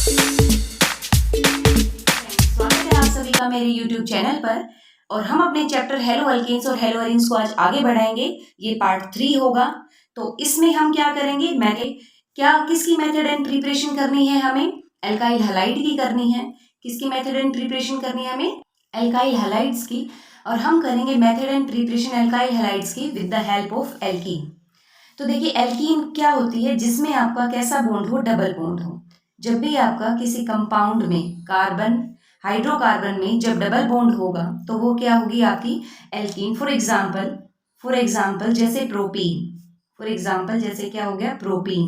स्वागत है आप सभी का मेरे YouTube चैनल पर। और हम अपने चैप्टर हेलो अल्केन्स और हेलो एरीन्स को आज आगे बढ़ाएंगे। ये पार्ट 3 होगा। तो इसमें हम क्या करेंगे, किसकी मेथड एंड प्रिपरेशन करनी है हमें, एल्काइल हैलाइड की करनी है। किसकी मेथड एंड प्रिपरेशन करनी है हमें, एल्काइल हैलाइड्स की। और हम करेंगे method and preparation alkyl halides की with the help of alkene. तो देखिए एल्कीन क्या होती है, जिसमें आपका कैसा बॉन्ड हो, डबल बॉन्ड हो। जब भी आपका किसी कंपाउंड में कार्बन हाइड्रोकार्बन में जब डबल बॉन्ड होगा तो वो क्या होगी आपकी एल्कीन। फॉर एग्जाम्पल जैसे प्रोपीन, फॉर एग्जाम्पल जैसे क्या हो गया प्रोपीन।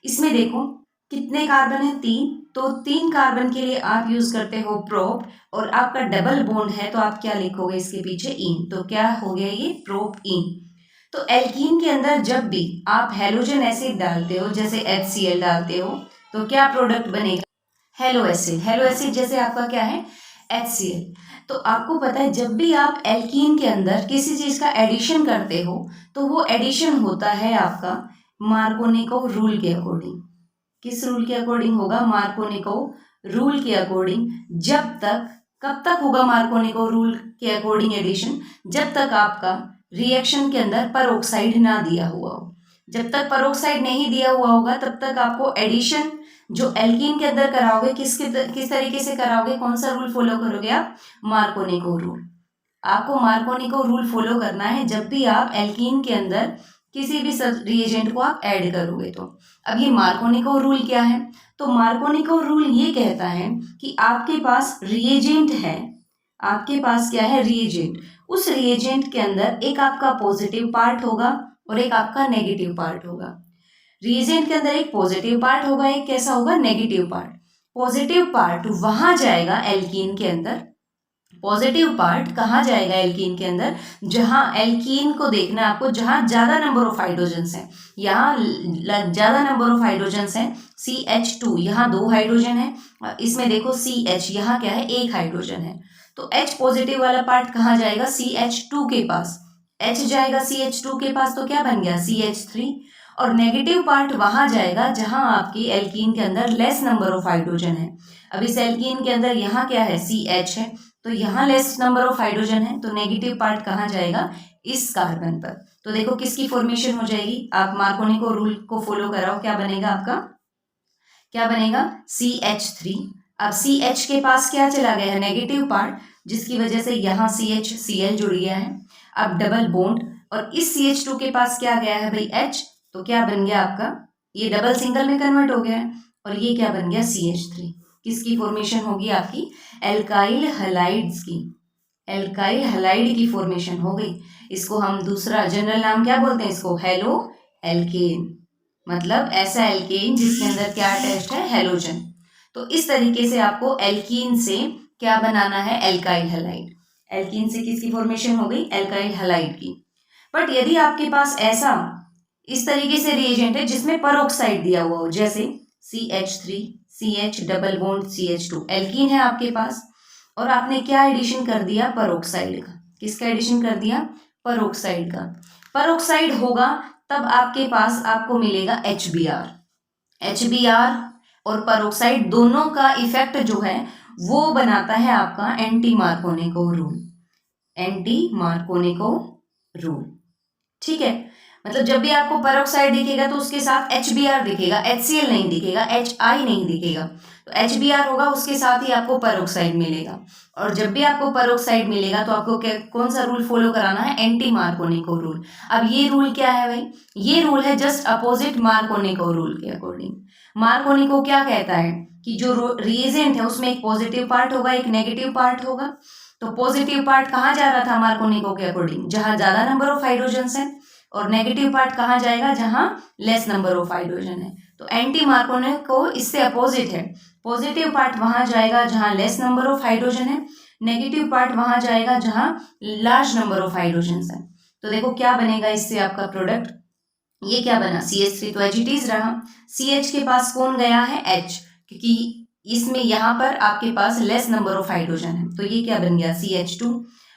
इसमें देखो कितने कार्बन है, 3। तो 3 कार्बन के लिए आप यूज करते हो प्रोप, और आपका डबल बॉन्ड है तो आप क्या लिखोगे इसके पीछे, इन। तो क्या हो गया ये प्रोप इन। तो एल्कीन के अंदर जब भी आप हैलोजन एसिड डालते हो, जैसे HCl डालते हो, तो क्या प्रोडक्ट बनेगा, हेलो एसिड। हेलो एसिड जैसे आपका क्या है HCl। तो आपको पता है जब भी आप एल्कीन के अंदर किसी चीज का एडिशन करते हो तो वो एडिशन होता है आपका मार्कोनिकोव रूल के अकॉर्डिंग। किस रूल के अकॉर्डिंग होगा, मार्कोनिकोव रूल के अकॉर्डिंग। कब तक होगा मार्कोनिकोव रूल के अकॉर्डिंग एडिशन, जब तक आपका रिएक्शन के अंदर पेरोक्साइड ना दिया हुआ हो। जब तक पेरोक्साइड नहीं दिया हुआ होगा तब तक आपको एडिशन जो एल्कीन के अंदर कराओगे किस तरीके से कराओगे, कौन सा रूल फॉलो करोगे आप, मार्कोनिकोव रूल। आपको मार्कोनिकोव रूल फॉलो करना है जब भी आप एल्कीन के अंदर किसी भी रिएजेंट को आप ऐड करोगे। तो अब ये मार्कोनिकोव रूल क्या है, तो मार्कोनिकोव रूल ये कहता है कि आपके पास रिएजेंट है, आपके पास क्या है रिएजेंट, उस रिएजेंट के अंदर एक आपका पॉजिटिव पार्ट होगा और एक आपका नेगेटिव पार्ट होगा। रिएजेंट के अंदर एक पॉजिटिव पार्ट होगा, एक कैसा होगा नेगेटिव पार्ट। पॉजिटिव पार्ट वहां जाएगा एल्कीन के अंदर, पॉजिटिव पार्ट कहाँ जाएगा एल्कीन के अंदर, जहां एल्कीन को देखना है आपको, जहां ज्यादा नंबर ऑफ हाइड्रोजन्स हैं। यहाँ ज्यादा नंबर ऑफ हाइड्रोजन्स हैं, CH2 यहाँ 2 हाइड्रोजन है, इसमें देखो CH यहाँ क्या है, 1 हाइड्रोजन है। तो H पॉजिटिव वाला पार्ट कहाँ जाएगा, CH2 के पास। H जाएगा CH2 के पास तो क्या बन गया CH3। और नेगेटिव पार्ट वहां जाएगा जहां आपकी एल्कीन के अंदर लेस नंबर ऑफ हाइड्रोजन है। अब इस एल्कीन के अंदर यहाँ क्या है CH है, तो यहाँ लेस नंबर ऑफ हाइड्रोजन है, तो नेगेटिव पार्ट कहाँ जाएगा, इस कार्बन पर। तो देखो किसकी फॉर्मेशन हो जाएगी, आप मार्कोनिकोव रूल को फॉलो कराओ, क्या बनेगा आपका, क्या बनेगा CH3। अब CH के पास क्या चला गया है, नेगेटिव पार्ट, जिसकी वजह से यहाँ CH जुड़ गया है। अब डबल बॉन्ड, और इस CH2 के पास क्या गया है भाई H, तो क्या बन गया आपका, ये डबल सिंगल में कन्वर्ट हो गया है, और ये क्या बन गया CH3। किसकी फॉर्मेशन होगी आपकी, एल्काइल हैलाइड्स की, एल्काइल हैलाइड की फॉर्मेशन हो गई। इसको हम दूसरा जनरल नाम क्या बोलते हैं, इसको हेलो एल्केन, मतलब ऐसा एल्केन जिसके अंदर क्या अटैच्ड है, हेलोजन। तो इस तरीके से आपको एल्कीन से क्या बनाना है, एल्काइल हैलाइड। एल्कीन से किसकी फॉर्मेशन हो गई, एल्काइल हैलाइड की। बट यदि आपके पास ऐसा इस तरीके से रिएजेंट है जिसमें पेरोक्साइड दिया हुआ हो, जैसे CH3 CH double bond CH2, alkene है आपके पास, और आपने क्या एडिशन कर दिया, पेरोक्साइड का। किसका एडिशन कर दिया, पेरोक्साइड का। पेरोक्साइड होगा तब आपके पास आपको मिलेगा HBr और पेरोक्साइड दोनों का इफेक्ट जो है वो बनाता है आपका anti Markovnikov rule, anti Markovnikov rule. ठीक है, मतलब जब भी आपको पेरोक्साइड दिखेगा तो उसके साथ HBr दिखेगा, HCl नहीं दिखेगा, HI नहीं दिखेगा। तो HBr होगा, उसके साथ ही आपको पेरोक्साइड मिलेगा। और जब भी आपको पेरोक्साइड मिलेगा तो आपको कौन सा रूल फॉलो कराना है, एंटी मार्कोनिकोव रूल। अब ये रूल क्या है भाई, ये रूल है जस्ट अपोजिट मार्कोनिकोव रूल के अकॉर्डिंग। मार्कोनिकोव क्या कहता है कि जो रिएजेंट है उसमें एक पॉजिटिव पार्ट होगा, एक नेगेटिव पार्ट होगा। तो पॉजिटिव पार्ट कहाँ जा रहा था मार्कोनिकोव के अकॉर्डिंग, जहां ज्यादा नंबर ऑफ हाइड्रोजन्स है, और नेगेटिव पार्ट कहाँ जाएगा, जहां लेस नंबर ऑफ हाइड्रोजन है। तो एंटी मार्कोनिकोव इससे अपोजिट है, पॉजिटिव पार्ट वहां जाएगा जहां लेस नंबर ऑफ हाइड्रोजन है, नेगेटिव पार्ट वहां जाएगा जहां लार्ज नंबर ऑफ हाइड्रोजन है। तो देखो क्या बनेगा इससे आपका प्रोडक्ट, ये क्या बना CH3 तो एजिटीज रहा, CH के पास कौन गया है H, क्योंकि इसमें यहाँ पर आपके पास लेस नंबर ऑफ हाइड्रोजन है, तो ये क्या बन गया CH2।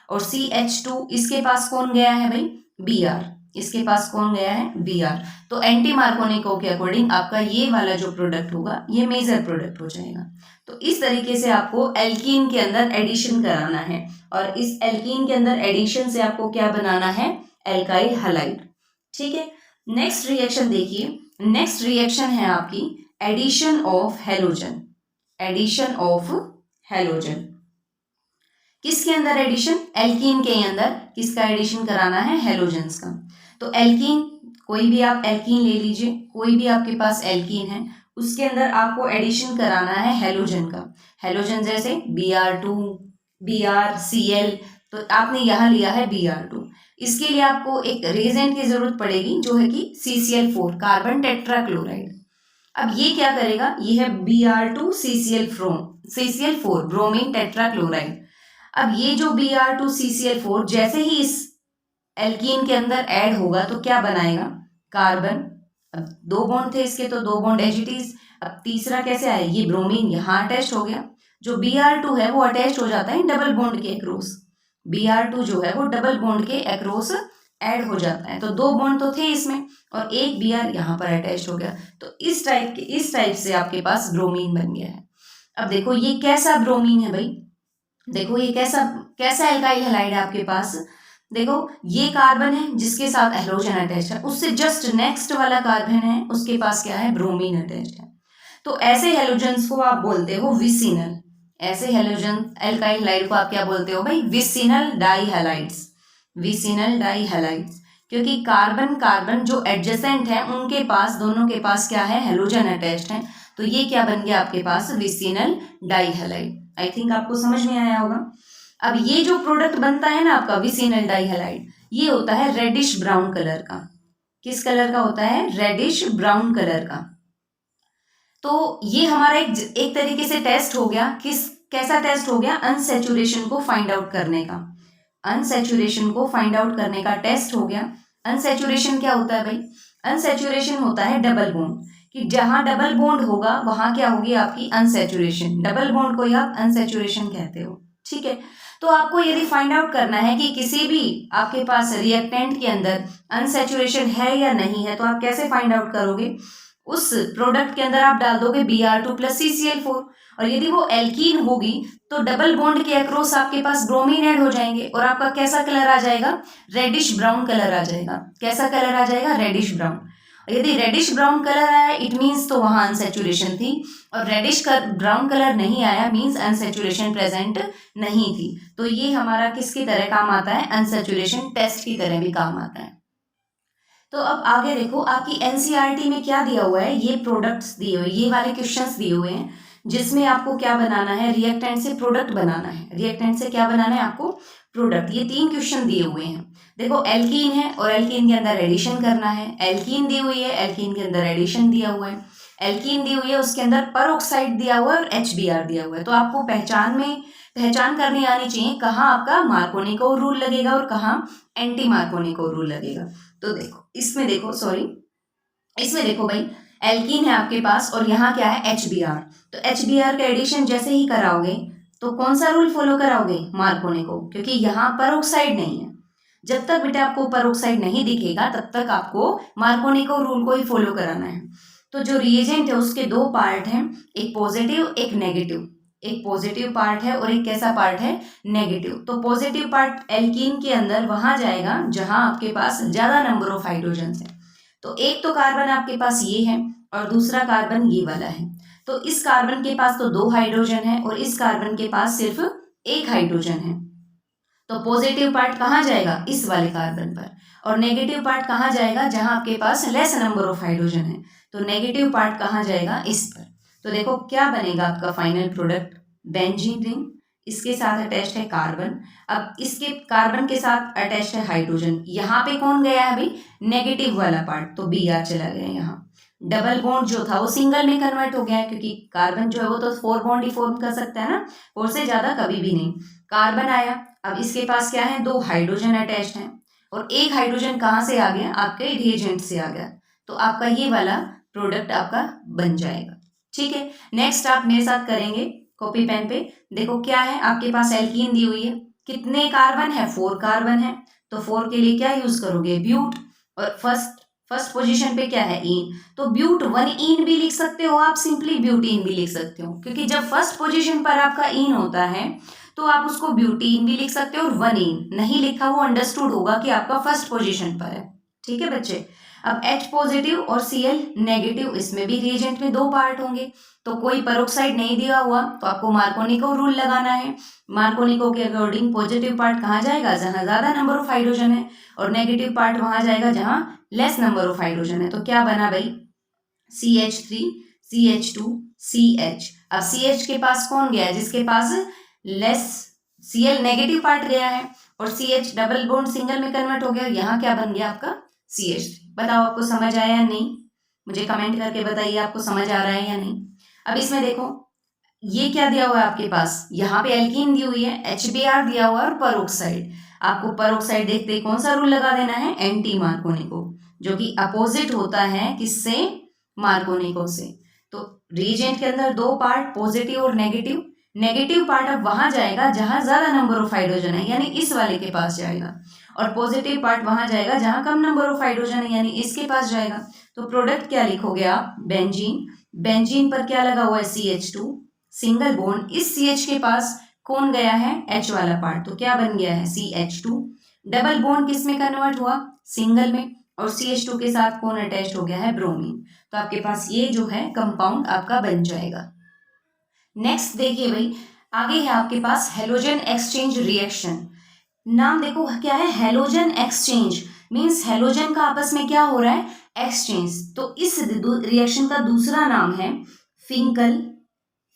और CH2 इसके पास कौन गया है भाई Br, इसके पास कौन गया है Br, तो एंटी मार्कोनिको के अकॉर्डिंग आपका ये वाला जो प्रोडक्ट होगा ये मेजर प्रोडक्ट हो जाएगा। तो इस तरीके से आपको एल्कीन के अंदर एडिशन कराना है और इस एल्कीन के अंदर एडिशन से आपको क्या बनाना है, एल्काइल हैलाइड। ठीक है, नेक्स्ट रिएक्शन देखिए, नेक्स्ट रिएक्शन है आपकी addition of halogen. Addition of halogen किसके अंदर एडिशन, एल्कीन के अंदर किसका एडिशन कराना है, हेलोजन्स का। तो एल्कीन, कोई भी आप एल्कीन ले लीजिए, कोई भी आपके पास एल्कीन है उसके अंदर आपको एडिशन कराना है हेलोजन का। हेलोजन जैसे Br2, BrCl, तो आपने यहाँ लिया है Br2। इसके लिए आपको एक रिएजेंट की जरूरत पड़ेगी जो है कि CCl4, कार्बन टेट्राक्लोराइड। अब ये क्या करेगा, ये है Br2 CCl4 ब्रोमीन टेट्राक्लोराइड। अब ये जो Br2 CCl4 जैसे ही इस एल्कीन के अंदर ऐड होगा तो क्या बनाएगा, कार्बन। अब 2 बॉन्ड थे इसके, तो 2 बॉन्ड एज इट इज। अब तीसरा कैसे आया, ये ब्रोमीन यहाँ अटैच हो गया। जो Br2 है वो अटैच हो जाता है डबल बॉन्ड के अक्रॉस। Br2 जो है वो डबल बॉन्ड के अक्रॉस ऐड हो जाता है। तो 2 बॉन्ड तो थे इसमें और एक Br यहाँ पर अटैच हो गया। तो इस टाइप से आपके पास ब्रोमीन बन गया है। अब देखो ये कैसा ब्रोमीन है भाई, देखो ये कैसा एल्काइल हैलाइड है आपके पास। देखो ये कार्बन है जिसके साथ हेलोजन अटैच है, उससे जस्ट नेक्स्ट वाला कार्बन है उसके पास क्या है, ब्रोमीन अटैच है। तो ऐसे हेलोजन्स को आप बोलते हो विसिनल। ऐसे हेलोजन एल्काइल हैलाइड को आप क्या बोलते हो भाई, विसिनल डाइहैलाइड्स। विसिनल डाइहैलाइड्स, क्योंकि कार्बन कार्बन जो एडजेसेंट है उनके पास, दोनों के पास क्या है, हेलोजन अटैच्ड है। तो ये क्या बन गया आपके पास, विसिनल डाइहैलाइड। आई थिंक आपको समझ में आया होगा। अब ये जो प्रोडक्ट बनता है ना आपका विसिनल डाइहैलाइड, ये होता है रेडिश ब्राउन कलर का। किस कलर का होता है, रेडिश ब्राउन कलर का। तो ये हमारा एक तरीके से टेस्ट हो गया। कैसा टेस्ट हो गया, अनसैचुरेशन को फाइंड आउट करने का। अनसैचुरेशन को फाइंड आउट करने का टेस्ट हो गया। अनसैचुरेशन क्या होता है भाई, अनसैचुरेशन होता है डबल बॉन्ड, कि जहां डबल बॉन्ड होगा वहां क्या होगी आपकी अनसैचुरेशन। डबल बॉन्ड को आप अनसैचुरेशन कहते हो। ठीक है, तो आपको यदि फाइंड आउट करना है कि किसी भी आपके पास रिएक्टेंट के अंदर अनसैचुरेशन है या नहीं है, तो आप कैसे फाइंड आउट करोगे, उस प्रोडक्ट के अंदर आप डाल दोगे Br2 + CCl4, और यदि वो एल्कीन होगी तो डबल बॉन्ड के अक्रॉस आपके पास ब्रोमीन ऐड हो जाएंगे और आपका कैसा कलर आ जाएगा, रेडिश ब्राउन कलर आ जाएगा। कैसा कलर आ जाएगा, रेडिश ब्राउन। यदि रेडिश ब्राउन कलर आया इट मीन्स तो वहां अनसैचुरेशन थी, और रेडिश ब्राउन कलर नहीं आया मीन्स अनसैचुरेशन प्रेजेंट नहीं थी। तो ये हमारा किसकी तरह काम आता है, अनसैचुरेशन टेस्ट की तरह भी काम आता है। तो अब आगे देखो आपकी एनसीईआरटी में क्या दिया हुआ है, ये प्रोडक्ट्स दिए हुए, ये वाले क्वेश्चंस दिए हुए हैं जिसमें आपको क्या बनाना है, रिएक्टेंट से प्रोडक्ट बनाना है। रिएक्टेंट से क्या बनाना है आपको, प्रोडक्ट। ये 3 क्वेश्चन दिए हुए हैं। देखो एल्कीन है और एल्कीन के अंदर एडिशन करना है। एल्कीन दी हुई है, एल्कीन के अंदर एडिशन दिया हुआ है। एल्कीन दी हुई है, उसके अंदर परऑक्साइड दिया हुआ है और HBr दिया हुआ है। तो आपको पहचान करनी आनी चाहिए कहाँ आपका मार्कोनिको रूल लगेगा और कहाँ एंटी मार्कोनिको रूल लगेगा। तो देखो इसमें देखो भाई एल्कीन है आपके पास और यहाँ क्या है, HBr। तो HBr का एडिशन जैसे ही कराओगे तो कौन सा रूल फॉलो कराओगे, मार्कोनिको, क्योंकि यहाँ परऑक्साइड नहीं है। जब तक बेटा आपको परऑक्साइड नहीं दिखेगा तब तक आपको मार्कोनिको रूल को ही फॉलो कराना है। तो जो रिएजेंट है उसके 2 पार्ट हैं, एक पॉजिटिव एक नेगेटिव। एक पॉजिटिव पार्ट है और एक कैसा पार्ट है, नेगेटिव। तो पॉजिटिव पार्ट एल्कीन के अंदर वहां जाएगा जहां आपके पास ज्यादा नंबर ऑफ हाइड्रोजन्स है। तो एक तो कार्बन आपके पास ये है और दूसरा कार्बन ये वाला है। तो इस कार्बन के पास तो 2 हाइड्रोजन है और इस कार्बन के पास सिर्फ 1 हाइड्रोजन है। तो पॉजिटिव पार्ट कहाँ जाएगा, इस वाले कार्बन पर, और नेगेटिव पार्ट कहाँ जाएगा, जहां आपके पास लेस नंबर ऑफ हाइड्रोजन है। तो नेगेटिव पार्ट कहाँ जाएगा, इस पर। तो देखो क्या बनेगा आपका फाइनल प्रोडक्ट, बेंजीन रिंग, इसके साथ अटैच्ड है कार्बन। अब इसके कार्बन के साथ अटैच्ड है हाइड्रोजन। यहाँ पे कौन गया है अभी, नेगेटिव वाला पार्ट, तो Br चला गया यहाँ। डबल बॉन्ड जो था वो सिंगल में कन्वर्ट हो गया है, क्योंकि कार्बन जो है वो तो 4 बॉन्ड ही फॉर्म कर सकता है ना, 4 से ज्यादा कभी भी नहीं। कार्बन आया, अब इसके पास क्या है, 2 हाइड्रोजन अटैच्ड हैं और 1 हाइड्रोजन कहाँ से आ गया, आपके रिएजेंट से आ गया। तो आपका ये वाला प्रोडक्ट आपका बन जाएगा। ठीक है, नेक्स्ट आप मेरे साथ करेंगे कॉपी पेन पे। देखो क्या है आपके पास, एल्कीन दी हुई है, कितने कार्बन है, 4 कार्बन है। तो 4 के लिए क्या यूज करोगे, ब्यूट, और फर्स्ट फर्स्ट पोजीशन पे क्या है, ईन, तो ब्यूट 1 ईन भी लिख सकते हो आप, सिंपली ब्यूटीन भी लिख सकते हो, क्योंकि जब फर्स्ट पोजीशन पर आपका ईन होता है तो आप उसको ब्यूटीन भी लिख सकते हो और 1 ईन नहीं लिखा वो अंडरस्टूड होगा कि आपका फर्स्ट पोजीशन पर है। ठीक है बच्चे। अब H पॉजिटिव और Cl नेगेटिव, इसमें भी रिएजेंट में 2 पार्ट होंगे, तो कोई पेरोक्साइड नहीं दिया हुआ तो आपको मार्कोनिको रूल लगाना है। मार्कोनिको के अकॉर्डिंग पॉजिटिव पार्ट कहाँ जाएगा, जहाँ ज्यादा नंबर ऑफ हाइड्रोजन है, और नेगेटिव पार्ट वहां जाएगा जहाँ लेस नंबर ऑफ हाइड्रोजन है। तो क्या बना भाई, CH3 CH2 CH। अब CH के पास कौन गया है, जिसके पास लेस Cl नेगेटिव पार्ट गया है, और CH डबल बॉन्ड सिंगल में कन्वर्ट हो गया, यहाँ क्या बन गया आपका CH3। बताओ आपको समझ आया या नहीं, मुझे कमेंट करके बताइए आपको समझ आ रहा है या नहीं। अब इसमें देखो ये क्या दिया हुआ है आपके पास, यहाँ पे एल्कीन दी हुई है, HBr दिया हुआ है और पेरोक्साइड। आपको पेरोक्साइड देखते ही कौन सा रूल लगा देना है, एंटी मार्कोनिको, जो कि अपोजिट होता है किससे, मार्कोनिको से। तो रिएजेंट के अंदर 2 पार्ट पॉजिटिव और नेगेटिव, नेगेटिव पार्ट अब वहां जाएगा जहां ज्यादा नंबर ऑफ हाइड्रोजन है, यानी इस वाले के पास जाएगा, और पॉजिटिव पार्ट वहां जाएगा जहां कम नंबर ऑफ हाइड्रोजन है, यानी इसके पास जाएगा। तो प्रोडक्ट क्या लिखोगे आप, बेंजीन। बेंजीन पर क्या लगा हुआ है, CH2 सिंगल बॉन्ड, इस CH के पास कौन गया है, H वाला पार्ट, तो क्या बन गया है CH2। डबल बॉन्ड किस में कन्वर्ट हुआ, सिंगल में, और CH2 के साथ कौन अटैच हो गया है, ब्रोमीन। तो आपके पास ये जो है कंपाउंड आपका बन जाएगा। नेक्स्ट देखिए भाई, आगे है आपके पास हेलोजन एक्सचेंज रिएक्शन। नाम देखो क्या है, हेलोजन एक्सचेंज, मींस हेलोजन का आपस में क्या हो रहा है, एक्सचेंज। तो इस रिएक्शन का दूसरा नाम है फिंकल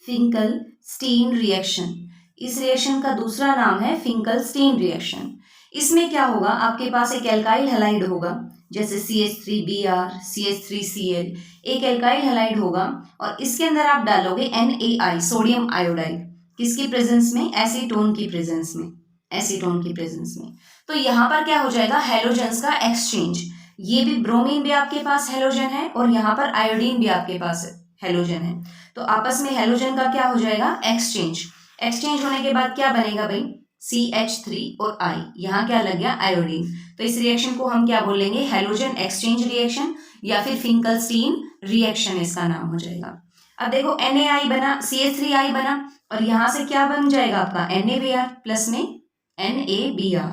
फिंकल स्टीन रिएक्शन। इस रिएक्शन का दूसरा नाम है फिंकल स्टीन रिएक्शन। इसमें क्या होगा, आपके पास एक एल्काइल हैलाइड होगा, जैसे CH3Br CH3Cl, एक एल्काइल हैलाइड होगा, और इसके अंदर आप डालोगे NaI सोडियम आयोडाइड, किसकी प्रेजेंस में, एसीटोन की प्रेजेंस में, एसीटोन की प्रेजेंस में। तो यहाँ पर क्या हो जाएगा, हेलोजन्स का एक्सचेंज। ये भी ब्रोमीन भी आपके पास हेलोजन है, और यहाँ पर आयोडीन भी आपके पास हेलोजन है, तो आपस में हेलोजन का क्या हो जाएगा, एक्सचेंज। एक्सचेंज होने के बाद क्या बनेगा भाई, CH3 और I, यहाँ क्या लग गया, आयोडीन। तो इस रिएक्शन को हम क्या बोलेंगे, हेलोजन एक्सचेंज रिएक्शन, या फिर फिंकल स्टीन रिएक्शन इसका नाम हो जाएगा। अब देखो NaI बना, CH3I बना, और यहाँ से क्या बन जाएगा आपका NaBr प्लस में NaBr।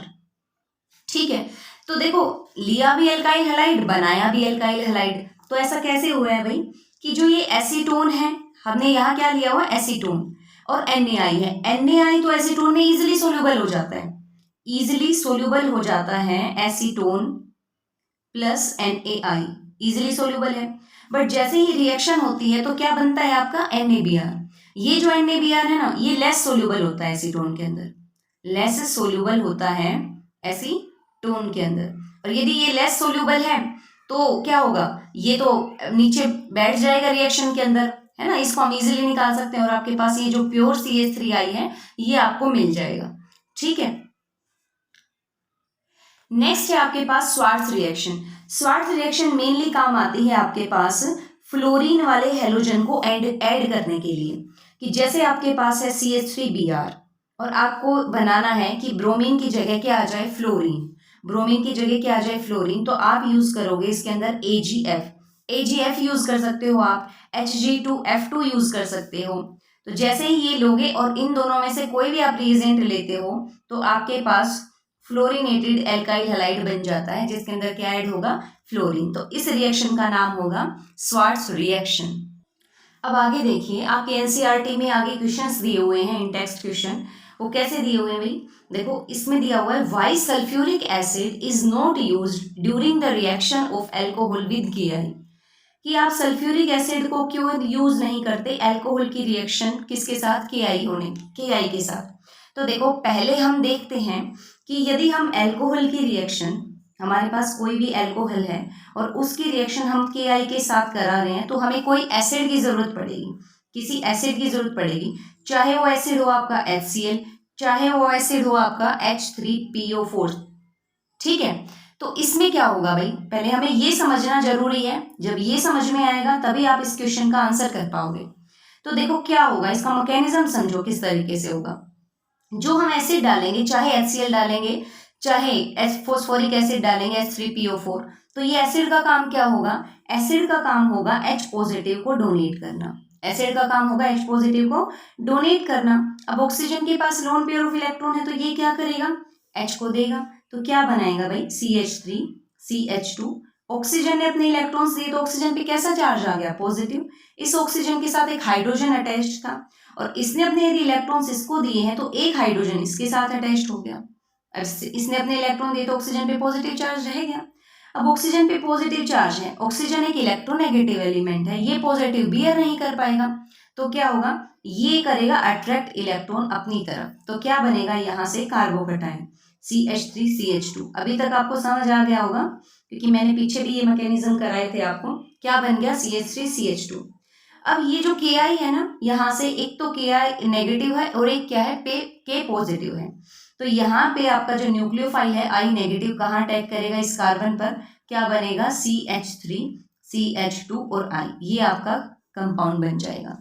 ठीक है, तो देखो लिया भी एल्काइल हैलाइड, बनाया भी एल्काइल हैलाइड। तो ऐसा कैसे हुआ है भाई, कि जो ये एसीटोन है, हमने यहाँ क्या लिया हुआ, एसीटोन, और NaI है। NaI तो एसीटोन में इजिली सोल्यूबल हो जाता है, इजिली सोल्यूबल हो जाता है, acetone plus NaI easily soluble है। बट जैसे ही रिएक्शन होती है तो क्या बनता है आपका NaBr। ये जो NaBr है ना, ये लेस सोल्यूबल होता है एसीटोन के अंदर, लेस सोल्यूबल होता है एसीटोन के अंदर। और यदि ये लेस सोल्यूबल है तो क्या होगा, ये तो नीचे बैठ जाएगा रिएक्शन के अंदर, है ना, इसको हम इजीली निकाल सकते हैं, और आपके पास ये जो प्योर CH3I है ये आपको मिल जाएगा। ठीक है, नेक्स्ट है आपके पास Swarts reaction. Swarts reaction mainly काम आती है आपके पास फ्लोरीन वाले हेलोजन को ऐड करने के लिए, कि जैसे आपके पास है CH3Br, और आपको बनाना है कि ब्रोमीन की जगह क्या आ जाए, फ्लोरीन, ब्रोमीन की जगह क्या आ जाए, फ्लोरीन। तो आप यूज करोगे इसके अंदर AgF यूज कर सकते हो, आप Hg2F2 यूज कर सकते हो। तो जैसे ही ये लोगे और इन दोनों में से कोई भी आप रिएजेंट लेते हो तो आपके पास फ्लोरिनेटेड एल्काइल हैलाइड बन जाता है, जिसके अंदर क्या ऐड होगा, फ्लोरीन। तो इस रिएक्शन का नाम होगा स्वार्ट्ज रिएक्शन। अब आगे देखिए, आपके एनसीईआरटी में आगे क्वेश्चंस दिए हुए हैं, इन टेक्स्ट क्वेश्चन। वो कैसे दिए हुए हैं भाई, देखो इसमें दिया हुआ है why sulphuric acid is not used during the reaction of alcohol with KI, कि आप सल्फ्यूरिक एसिड को क्यों यूज नहीं करते अल्कोहल की रिएक्शन किसके साथ, KI के साथ। तो देखो पहले हम देखते हैं कि यदि हम अल्कोहल की रिएक्शन, हमारे पास कोई भी अल्कोहल है और उसकी रिएक्शन हम KI के साथ करा रहे हैं, तो हमें कोई एसिड की जरूरत पड़ेगी, किसी एसिड की जरूरत पड़ेगी, चाहे वो एसिड हो आपका HCl, चाहे वो एसिड हो आपका H3PO4। ठीक है, तो इसमें क्या होगा भाई, पहले हमें ये समझना जरूरी है, जब ये समझ में आएगा तभी आप इस क्वेश्चन का आंसर कर पाओगे। तो देखो क्या होगा, इसका मैकेनिज्म समझो किस तरीके से होगा। जो हम एसिड डालेंगे, चाहे HCl डालेंगे, चाहे फॉस्फोरिक एसिड डालेंगे H3PO4, तो ये एसिड का काम क्या होगा, एसिड का काम होगा H पॉजिटिव को डोनेट करना, एसिड का काम होगा H पॉजिटिव को डोनेट करना। अब ऑक्सीजन के पास लोन पेयर ऑफ इलेक्ट्रॉन है तो ये क्या करेगा, H को देगा, तो क्या बनाएगा भाई CH3 CH2। ऑक्सीजन ने अपने इलेक्ट्रॉन्स दिए तो ऑक्सीजन पे कैसा चार्ज आ गया, पॉजिटिव। इस ऑक्सीजन के साथ एक हाइड्रोजन अटैच्ड था और इसने अपने यदि इलेक्ट्रॉन्स इसको दिए हैं तो एक हाइड्रोजन इसके साथ अटैच्ड हो गया। अब इसने अपने इलेक्ट्रॉन दिए तो ऑक्सीजन पे पॉजिटिव चार्ज रह गया। अब ऑक्सीजन पे पॉजिटिव चार्ज है, ऑक्सीजन एक इलेक्ट्रोनेगेटिव एलिमेंट है, ये पॉजिटिव बियर नहीं कर पाएगा, तो क्या होगा, ये करेगा अट्रैक्ट इलेक्ट्रॉन अपनी तरफ, तो क्या बनेगा यहाँ से कार्बोकटायन CH3CH2। अभी तक आपको समझ आ गया होगा क्योंकि मैंने पीछे भी ये मैकेनिज्म कराए थे आपको। क्या बन गया, CH3CH2। अब ये जो Ki है ना, यहाँ से एक तो Ki नेगेटिव है और एक क्या है, K पॉजिटिव है, तो यहाँ पे आपका जो न्यूक्लियोफाइल है I नेगेटिव कहाँ अटैक करेगा, इस कार्बन पर, क्या बनेगा CH3 CH2 और I, ये आपका कंपाउंड बन जाएगा।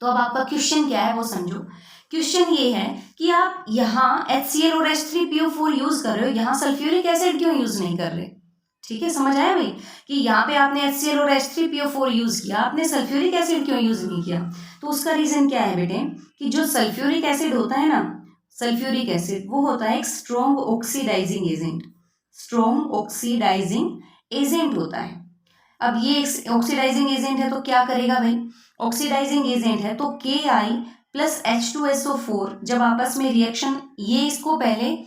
तो अब आपका क्वेश्चन क्या है वो समझो। क्वेश्चन ये है कि आप यहाँ HCl और H3PO4 यूज कर रहे हो, यहाँ सल्फ्यूरिक एसिड क्यों यूज नहीं कर रहे। ठीक है, समझ आया भाई कि यहाँ पे आपने HCl और H3PO4 यूज किया, आपने सल्फ्यूरिक एसिड क्यों यूज नहीं किया। तो उसका रीजन क्या है बेटे, कि जो सल्फ्यूरिक एसिड होता है ना, सल्फ्यूरिक एसिड वो होता है एक strong oxidising agent, strong oxidising agent होता है। अब ये ऑक्सीडाइजिंग एजेंट है तो क्या करेगा भाई, ऑक्सीडाइजिंग एजेंट है तो Ki प्लस H2SO4 जब आपस में रिएक्शन, ये इसको पहले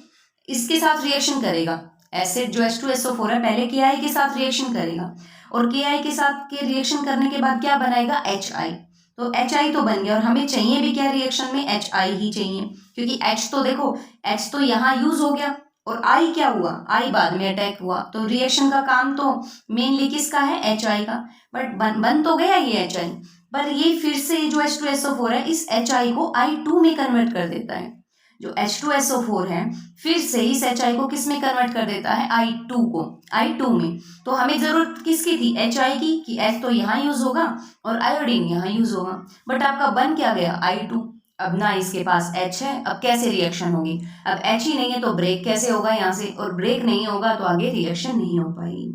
इसके साथ रिएक्शन करेगा, एसिड जो H2SO4 है पहले Ki के साथ रिएक्शन करेगा और Ki के साथ के रिएक्शन करने के बाद क्या बनाएगा, HI। तो HI तो बन गया और हमें चाहिए भी क्या रिएक्शन में, HI ही चाहिए, क्योंकि H तो देखो H तो यहाँ यूज हो गया और I क्या हुआ, I बाद में अटैक हुआ, तो रिएक्शन का काम तो मेनली किसका है, HI का। बट बन तो गया ये HI, पर ये फिर से जो H2SO4 है इस HI को I2 में कन्वर्ट कर देता है। जो H2SO4 है फिर से इस HI को किस में कन्वर्ट कर देता है, I2 को, I2 में। तो हमें जरूरत किसकी थी, HI की, कि H तो यहाँ यूज होगा और आयोडीन यहाँ यूज होगा, बट आपका बन क्या गया, I2। अब ना इसके पास H है, अब कैसे रिएक्शन होगी, अब H ही नहीं है तो ब्रेक कैसे होगा यहाँ से, और ब्रेक नहीं होगा तो आगे रिएक्शन नहीं हो पाएगी।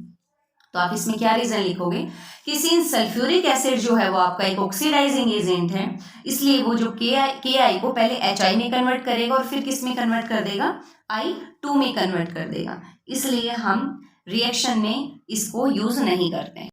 तो आप इसमें क्या रीजन लिखोगे कि सिंस सल्फ्यूरिक एसिड जो है वो आपका एक ऑक्सीडाइजिंग एजेंट है, इसलिए वो जो Ki को पहले HI में कन्वर्ट करेगा और फिर किस में कन्वर्ट कर देगा, I2 में कन्वर्ट कर देगा, इसलिए हम रिएक्शन में इसको यूज नहीं करते हैं।